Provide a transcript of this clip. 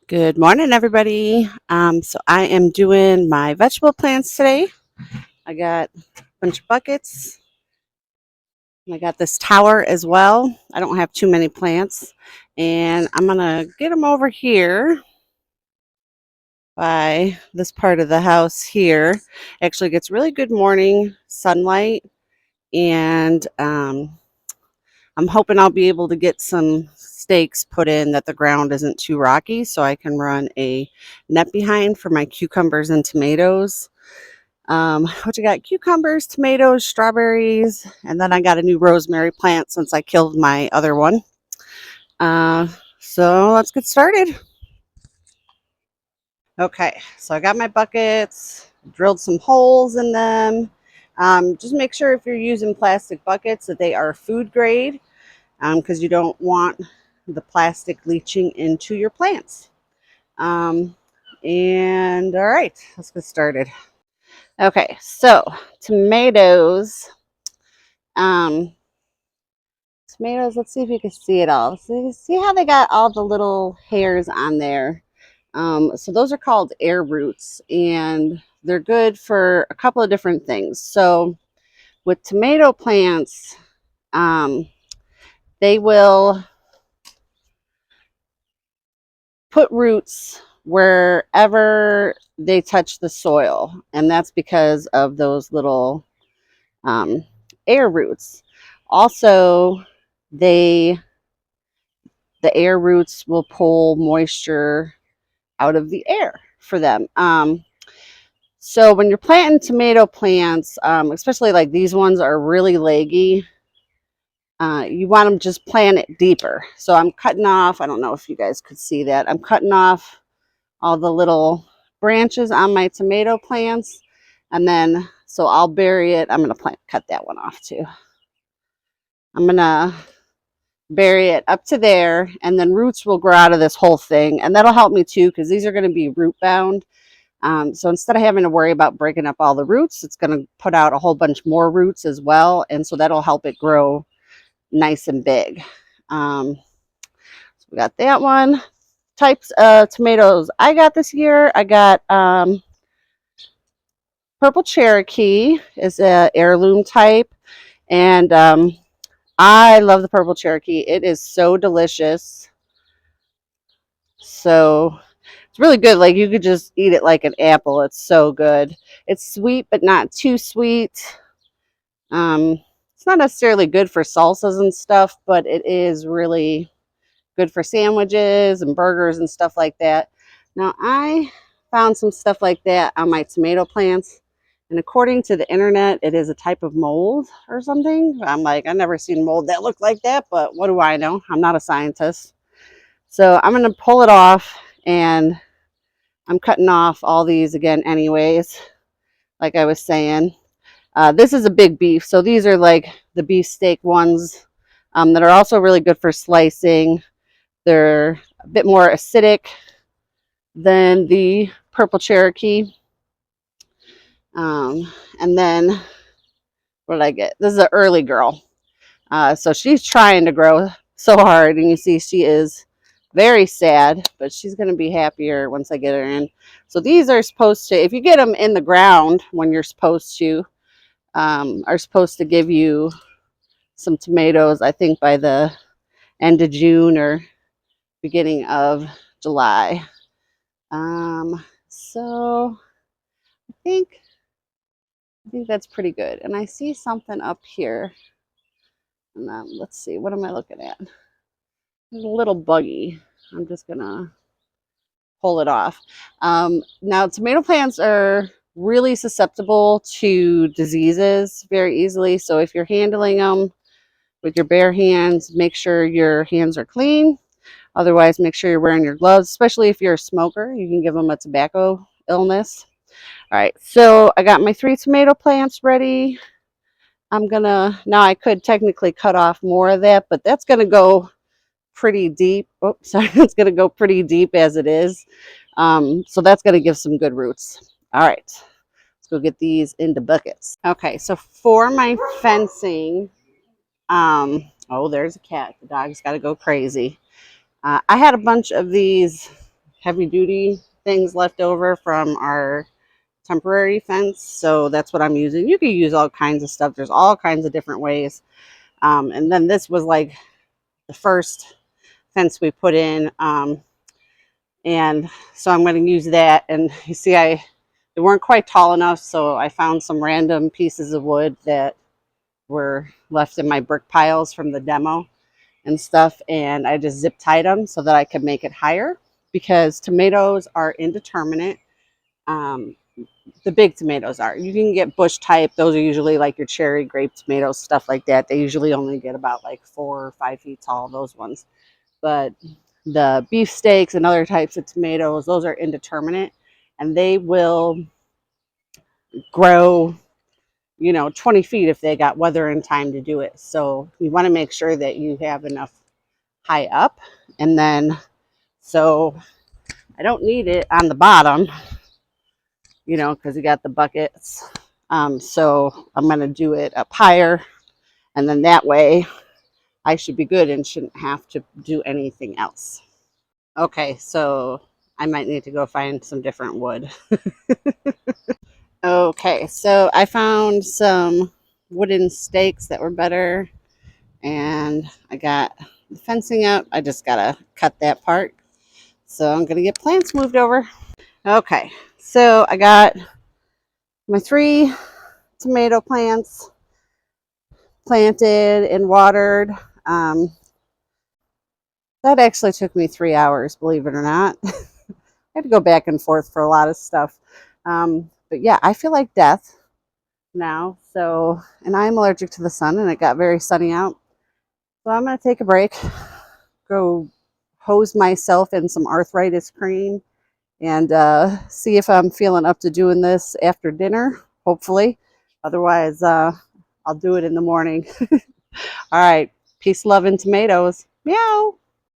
Good morning, everybody. So I am doing my vegetable plants today. I got a bunch of buckets. I got this tower as well. I don't have too many plants, and I'm gonna get them over here by this part of the house here. Actually, gets really good morning sunlight, and I'm hoping I'll be able to get some stakes put in that the ground isn't too rocky, so I can run a net behind for my cucumbers and tomatoes. What you got? Cucumbers, tomatoes, strawberries, and then I got a new rosemary plant since I killed my other one. Uh, so let's get started. Okay, so I got my buckets, drilled some holes in them. Just make sure if you're using plastic buckets that they are food grade, because you don't want the plastic leaching into your plants. Um, and all right, let's get started. Okay, so tomatoes. Um, Tomatoes, let's see if you can see it all. So see how they got all the little hairs on there. So those are called air roots, and they're good for a couple of different things. So with tomato plants, um, they will put roots wherever they touch the soil, and that's because of those little um, air roots. Also, they the air roots will pull moisture out of the air for them. So when you're planting tomato plants, especially like these ones are really leggy, you want them just plant it deeper. So I'm cutting off, I don't know if you guys could see that, I'm cutting off all the little branches on my tomato plants. And then, so I'll bury it. I'm going to cut that one off too. I'm going to bury it up to there, and then roots will grow out of this whole thing. And that'll help me too, because these are going to be root bound. So instead of having to worry about breaking up all the roots, it's going to put out a whole bunch more roots as well. And so that'll help it grow nice and big. So we got that one. Types of tomatoes I got this year. I got Purple Cherokee is a heirloom type. And I love the Purple Cherokee. It is so delicious. So it's really good. Like you could just eat it like an apple. It's so good. It's sweet, but not too sweet. It's not necessarily good for salsas and stuff, but it is really good for sandwiches and burgers and stuff like that. Now, I found some stuff like that on my tomato plants, and according to the internet, it is a type of mold or something. I'm like, I've never seen mold that looked like that, but what do I know? I'm not a scientist. So I'm going to pull it off, and I'm cutting off all these again anyways, like I was saying. This is a big beef, so these are like the beefsteak ones that are also really good for slicing. They're a bit more acidic than the Purple Cherokee. And then what did I get? This is an early girl. So she's trying to grow so hard, and you see she is very sad, but she's going to be happier once I get her in. So these are supposed to, if you get them in the ground when you're supposed to, are supposed to give you some tomatoes, I think by the end of June or beginning of July. So I think that's pretty good. And I see something up here. And let's see, what am I looking at? There's a little buggy. I'm just gonna pull it off. Now tomato plants are really susceptible to diseases very easily. So if you're handling them with your bare hands, make sure your hands are clean. Otherwise, make sure you're wearing your gloves, especially if you're a smoker. You can give them a tobacco illness. All right, so I got my 3 tomato plants ready. Now I could technically cut off more of that, but that's gonna go pretty deep. Oops, sorry, it's gonna go pretty deep as it is. So that's gonna give some good roots. All right, let's go get these into buckets. Okay, so for my fencing, oh, there's a cat. The dog's gotta go crazy. I had a bunch of these heavy duty things left over from our temporary fence. So that's what I'm using. You can use all kinds of stuff. There's all kinds of different ways. And then this was like the first fence we put in. And so I'm going to use that. And you see, they weren't quite tall enough. So I found some random pieces of wood that were left in my brick piles from the demo and stuff. And I just zip tied them so that I could make it higher, because tomatoes are indeterminate. The big tomatoes are. You can get bush type. Those are usually like your cherry, grape tomatoes, stuff like that. They usually only get about like 4 or 5 feet tall, those ones. But the beef steaks and other types of tomatoes, those are indeterminate, and they will grow, 20 feet if they got weather and time to do it. So you want to make sure that you have enough high up. And then, so I don't need it on the bottom, because you got the buckets. So I'm going to do it up higher, and then that way I should be good and shouldn't have to do anything else. Okay, so I might need to go find some different wood. Okay, so I found some wooden stakes that were better, and I got the fencing up. I just gotta cut that part. So I'm gonna get plants moved over. Okay, so I got my 3 tomato plants planted and watered. That actually took me 3 hours, believe it or not. I had to go back and forth for a lot of stuff. But yeah, I feel like death now. So, and I'm allergic to the sun, and it got very sunny out. So I'm going to take a break, go hose myself in some arthritis cream, and see if I'm feeling up to doing this after dinner, hopefully. Otherwise, I'll do it in the morning. All right. Peace, love, and tomatoes. Meow.